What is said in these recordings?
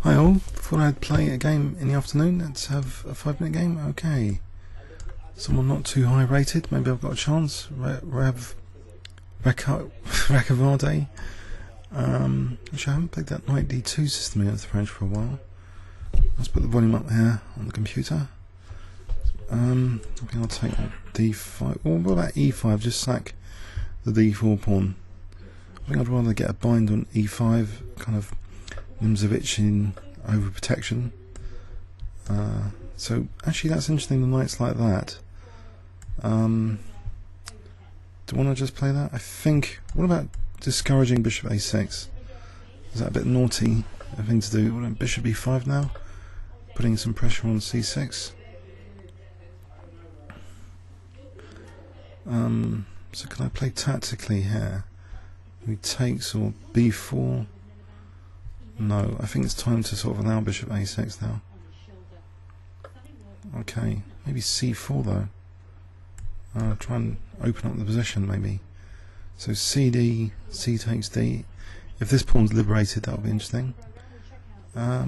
Hi all, thought I'd play a game in the afternoon. Let's have a 5-minute game. Okay. Someone not too high rated, maybe I've got a chance. Racaverde. Actually I haven't played that Knight D2 system in French for a while. Let's put the volume up here on the computer. I think I'll take D5. Or what about E5? Just sack the D4 pawn. I think I'd rather get a bind on E5, kind of Ngf3 in overprotection. So actually that's interesting, the knights like that. Do I want to just play that? I think, what about discouraging bishop A6? Is that a bit naughty a thing to do? What about bishop E5 now? Putting some pressure on C6. So can I play tactically here? He takes or B4? No, I think it's time to sort of allow bishop A6 now. Okay, maybe C4 though. Try and open up the position maybe. So CD, C takes D. If this pawn's liberated, that'll be interesting. I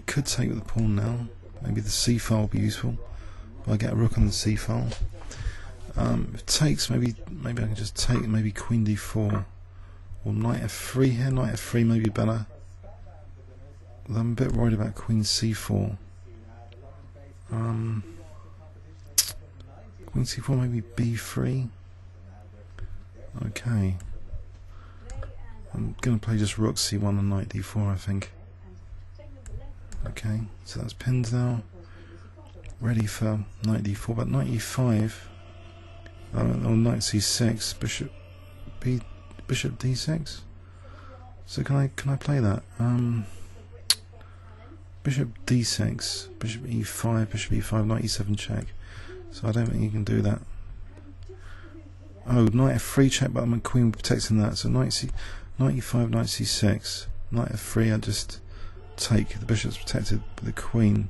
could take with the pawn now. Maybe the C file will be useful. But I get a rook on the C file. If it takes, maybe I can just take maybe Queen D4 or Knight F3 here. Knight F3 may be better. Although I'm a bit worried about Queen C4. Queen C4 maybe B3. Okay. I'm going to play just Rook C1 and Knight D4 I think. Okay, so that's pinned now. Ready for Knight D4, but Knight E5 or Knight C6, Bishop D6. So can I play that? Bishop D6, Bishop E5, Bishop E5, Knight E7 check. So I don't think you can do that. Oh, Knight F3 check, but my Queen protecting that. So Knight E5, Knight C6, Knight F3. I just take. The bishop's protected by the Queen.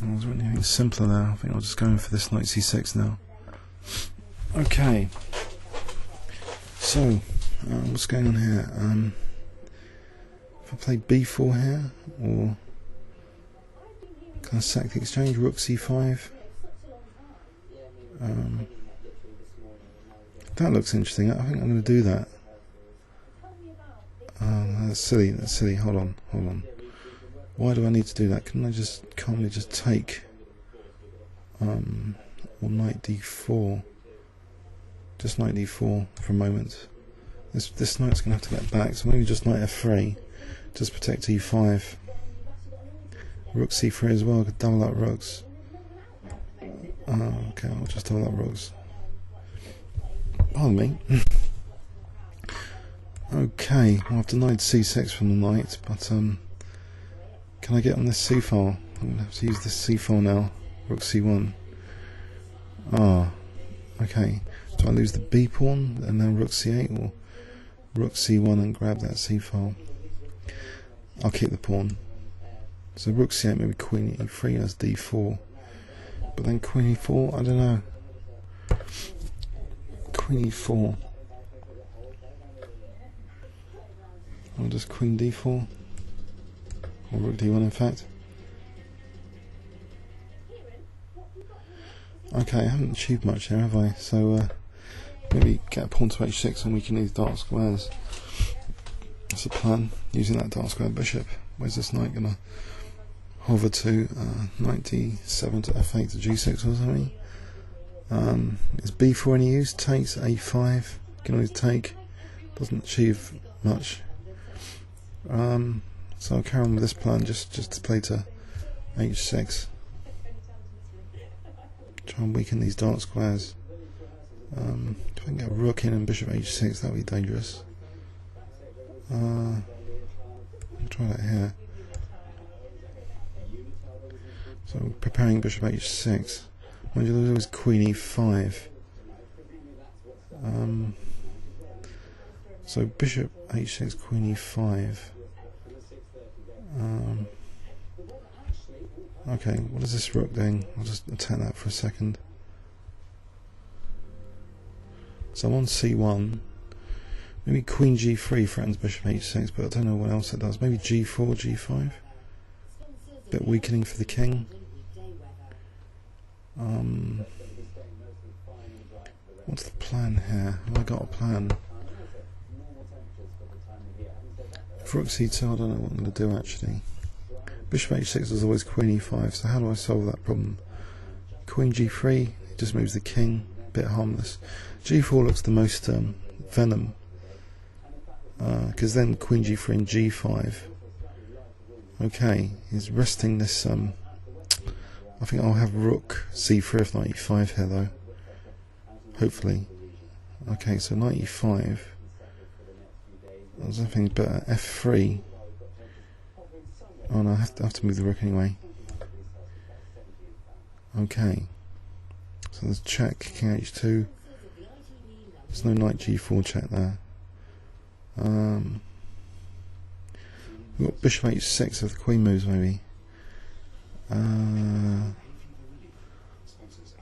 I was really anything simpler there. I think I'll just go in for this Knight C6 now. Okay. So, what's going on here? If I play B4 here, or can I sack the exchange? Rook C5. That looks interesting. I think I'm going to do that. That's silly. That's silly. Hold on. Why do I need to do that? Can't we just take or Knight D4? Just Knight D4 for a moment. This knight's going to have to get back, so maybe just Knight F3, just protect E5. Rook C3 as well, could double up rooks. Okay, I'll just double up rooks. Pardon me. Okay, well, I've denied C6 from the knight, but can I get on this C file? I'm going to have to use this C file now. Rook C1. Okay. Do I lose the B pawn and now Rook C8, or Rook C1 and grab that C file? I'll keep the pawn. So Rook C8, maybe Queen E3 as D4. But then Queen E4, I don't know. Queen E4. Or just Queen D4. Or Rook D1 in fact. Okay, I haven't achieved much here, have I? So maybe get a pawn to H6 and weaken these dark squares. That's the plan, using that dark square bishop. Where's this knight gonna hover to? Knight D7 to F8 to G6 or something. Is B4 any use? Takes A5. Can always take. Doesn't achieve much. So I'll carry on with this plan, just to play to H6. Try and weaken these dark squares. If I can get a rook in and bishop H6, that would be dangerous. I'll try that here. So preparing bishop H6. Mind you, there's always Queen E5. So bishop H6, Queen E5. Okay, what is this rook doing? I'll just attack that for a second. So I'm on C1. Maybe Queen G3 threatens Bishop H6, but I don't know what else it does. Maybe G4, G5. Bit weakening for the king. What's the plan here? Have I got a plan? For Rook C2, I don't know what I'm going to do actually. Bishop H6 is always Queen E5, so how do I solve that problem? Queen G3, it just moves the king, bit harmless. G4 looks the most venom, because then Queen G3 and G5. Okay, he's resting this. I think I'll have Rook C3 if Knight E5 here though. Hopefully. Okay, so Knight E5. There's nothing but F3. Oh no, I have to move the rook anyway. Okay. So there's check, King H2. There's no Knight G4 check there. We've got Bishop H6 if the Queen moves maybe.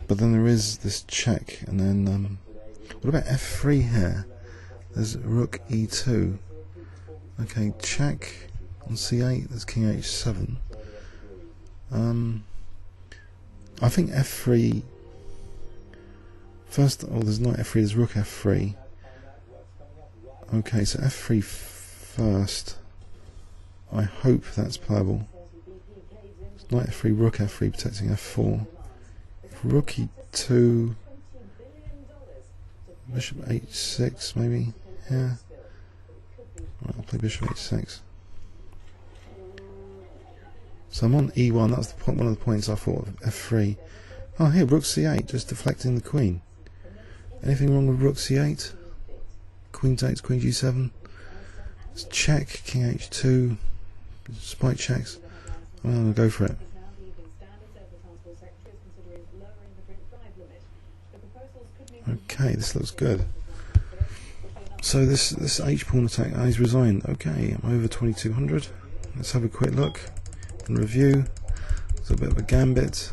But then there is this check, and then what about F3 here? There's Rook E2. Okay, check on C8. There's King H7. I think F3 first. Oh, there's not F3. There's Rook F3. Okay, so F3 first. I hope that's playable. Knight F3, Rook F3 protecting F4. Rook E2, Bishop H6 maybe. Yeah. Right, I'll play Bishop H6. So I'm on E1. That's the point. One of the points I thought of F3. Oh, here Rook C8, just deflecting the Queen. Anything wrong with Rook C8? Queen takes Queen G7. Let's check King H2. Spike checks. I'm going to go for it. Okay, this looks good. So this H pawn attack, he's resigned. Okay, I'm over 2200. Let's have a quick look and review. It's a bit of a gambit.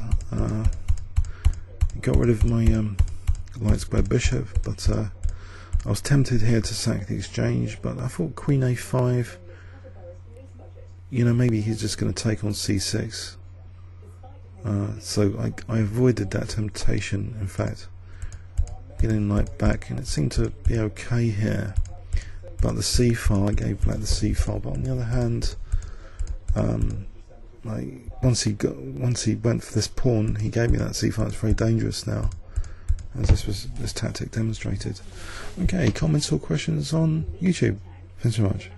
Got rid of my light square bishop, but I was tempted here to sack the exchange, but I thought Queen A5. You know, maybe he's just going to take on C6. So I avoided that temptation, in fact. Getting knight back, and it seemed to be okay here. But the C file, I gave black the C file. But on the other hand, once he went for this pawn, he gave me that C file. It's very dangerous now, as this tactic demonstrated. Okay, comments or questions on YouTube. Thanks so much.